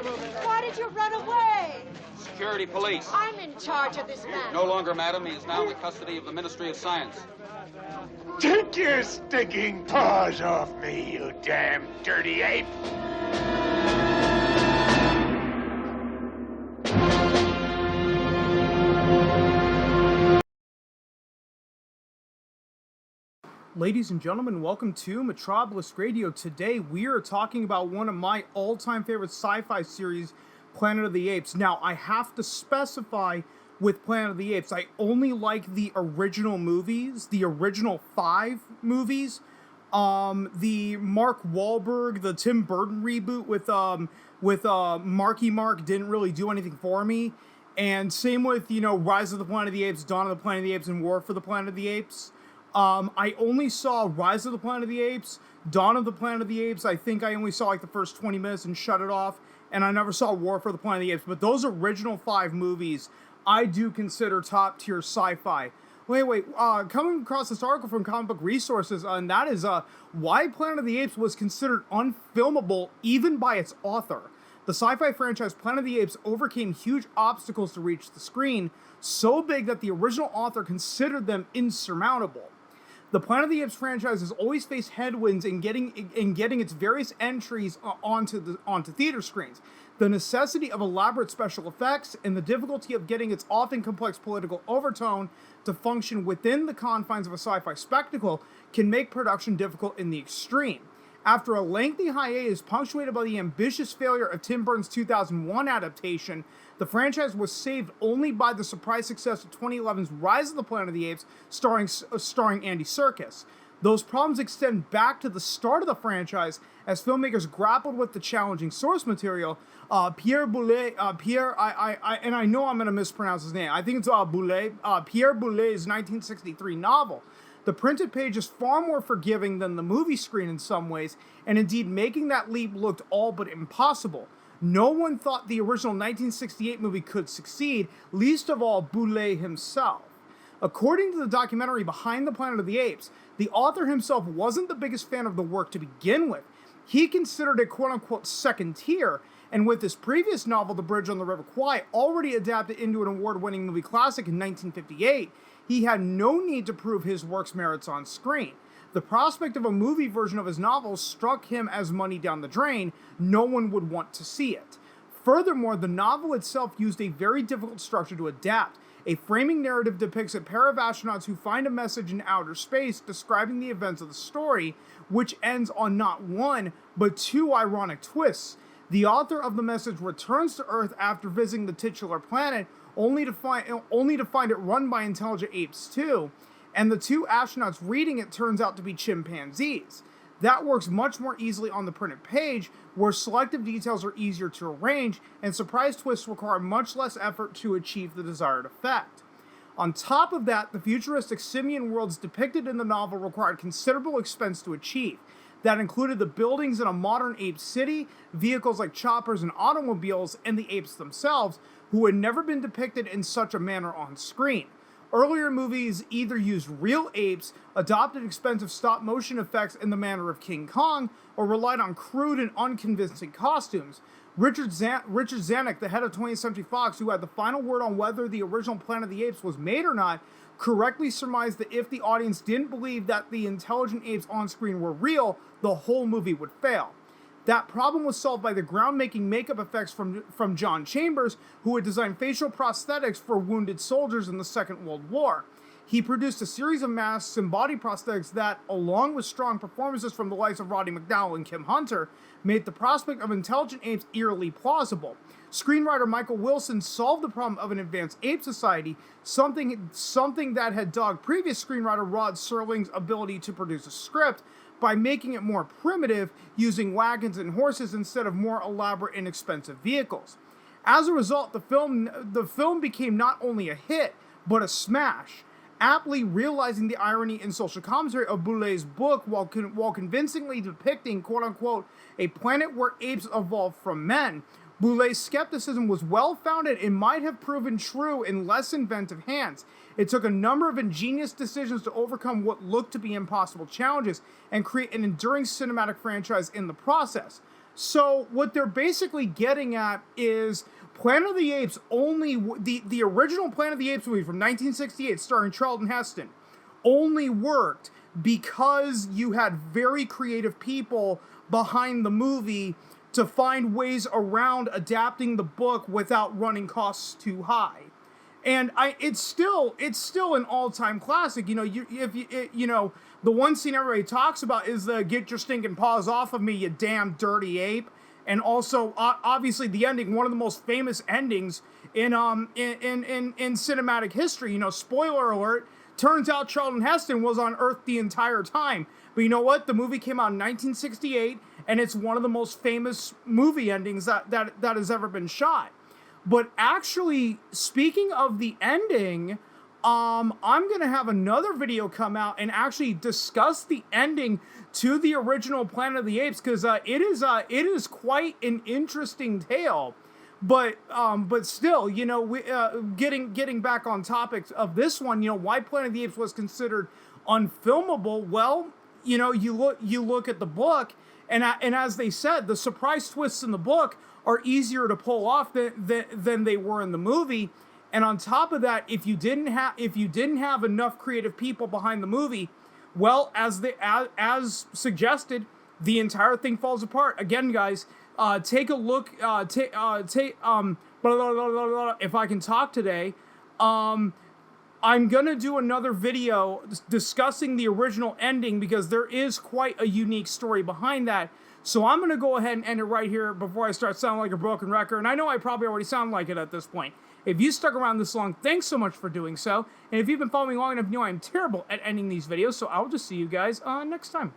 Why did you run away? Security police. I'm in charge of this man. No longer, madam. He is now in the custody of the Ministry of Science. Take your stinking paws off me, you damn dirty ape! Ladies and gentlemen, welcome to Metropolis Radio. Today we are talking about one of my all-time favorite sci-fi series, Planet of the Apes. Now, I have to specify with Planet of the Apes, I only like the original movies, the original 5 movies. The Mark Wahlberg, the Tim Burton reboot with Marky Mark didn't really do anything for me. And same with, Rise of the Planet of the Apes, Dawn of the Planet of the Apes, and War for the Planet of the Apes. I only saw Rise of the Planet of the Apes, Dawn of the Planet of the Apes. I think I only saw like the first 20 minutes and shut it off. And I never saw War for the Planet of the Apes. But those original 5 movies, I do consider top tier sci-fi. Coming across this article from Comic Book Resources, and that is why Planet of the Apes was considered unfilmable even by its author. The sci-fi franchise Planet of the Apes overcame huge obstacles to reach the screen, so big that the original author considered them insurmountable. The Planet of the Apes franchise has always faced headwinds in getting its various entries onto theater screens. The necessity of elaborate special effects and the difficulty of getting its often complex political overtone to function within the confines of a sci-fi spectacle can make production difficult in the extreme. After a lengthy hiatus punctuated by the ambitious failure of Tim Burton's 2001 adaptation, the franchise was saved only by the surprise success of 2011's Rise of the Planet of the Apes, starring Andy Serkis. Those problems extend back to the start of the franchise as filmmakers grappled with the challenging source material. Pierre Boulet, and I know I'm going to mispronounce his name. I think it's Boulet. Pierre Boulet's 1963 novel. The printed page is far more forgiving than the movie screen in some ways, and indeed making that leap looked all but impossible. No one thought the original 1968 movie could succeed, least of all Boulet himself. According to the documentary Behind the Planet of the Apes, the author himself wasn't the biggest fan of the work to begin with. He considered it quote-unquote second tier, and with his previous novel, The Bridge on the River Kwai, already adapted into an award-winning movie classic in 1958, he had no need to prove his work's merits on screen. The prospect of a movie version of his novel struck him as money down the drain. No one would want to see it. Furthermore, the novel itself used a very difficult structure to adapt. A framing narrative depicts a pair of astronauts who find a message in outer space describing the events of the story, which ends on not one, but 2 ironic twists. The author of the message returns to Earth after visiting the titular planet, only to find it run by intelligent apes too, and the 2 astronauts reading it turns out to be chimpanzees. That works much more easily on the printed page, where selective details are easier to arrange, and surprise twists require much less effort to achieve the desired effect. On top of that, the futuristic simian worlds depicted in the novel required considerable expense to achieve. That included the buildings in a modern ape city, vehicles like choppers and automobiles, and the apes themselves, who had never been depicted in such a manner on screen. Earlier movies either used real apes, adopted expensive stop-motion effects in the manner of King Kong, or relied on crude and unconvincing costumes. Richard Zanuck, the head of 20th Century Fox, who had the final word on whether the original Planet of the Apes was made or not, correctly surmised that if the audience didn't believe that the intelligent apes on screen were real, the whole movie would fail. That problem was solved by the groundbreaking makeup effects from John Chambers, who had designed facial prosthetics for wounded soldiers in the Second World War. He produced a series of masks and body prosthetics that, along with strong performances from the likes of Roddy McDowall and Kim Hunter, made the prospect of intelligent apes eerily plausible. Screenwriter Michael Wilson solved the problem of an advanced ape society, something that had dogged previous screenwriter Rod Serling's ability to produce a script, by making it more primitive, using wagons and horses instead of more elaborate and expensive vehicles. As a result, the film became not only a hit, but a smash, aptly realizing the irony and social commentary of Boulet's book while convincingly depicting, quote-unquote, a planet where apes evolved from men. Boulet's skepticism was well-founded and might have proven true in less inventive hands. It took a number of ingenious decisions to overcome what looked to be impossible challenges and create an enduring cinematic franchise in the process. So what they're basically getting at is Planet of the Apes the original Planet of the Apes movie from 1968 starring Charlton Heston only worked because you had very creative people behind the movie to find ways around adapting the book without running costs too high. And it's still an all-time classic. You know, the one scene everybody talks about is the "get your stinking paws off of me, you damn dirty ape," and also obviously the ending, one of the most famous endings in cinematic history. You know, spoiler alert. Turns out Charlton Heston was on Earth the entire time. But you know what? The movie came out in 1968, and it's one of the most famous movie endings that has ever been shot. But actually, speaking of the ending, I'm going to have another video come out and actually discuss the ending to the original Planet of the Apes, because it is quite an interesting tale. But still, you know, getting back on topic of this one, you know, why Planet of the Apes was considered unfilmable. Well, you know, you look at the book, and as they said, the surprise twists in the book are easier to pull off than they were in the movie. And on top of that, if you didn't have enough creative people behind the movie, well, as suggested, the entire thing falls apart. Again, guys, take a look. If I can talk today, I'm gonna do another video discussing the original ending, because there is quite a unique story behind that. So I'm going to go ahead and end it right here before I start sounding like a broken record. And I know I probably already sound like it at this point. If you stuck around this long, thanks so much for doing so. And if you've been following long enough, you know I'm terrible at ending these videos. So I'll just see you guys next time.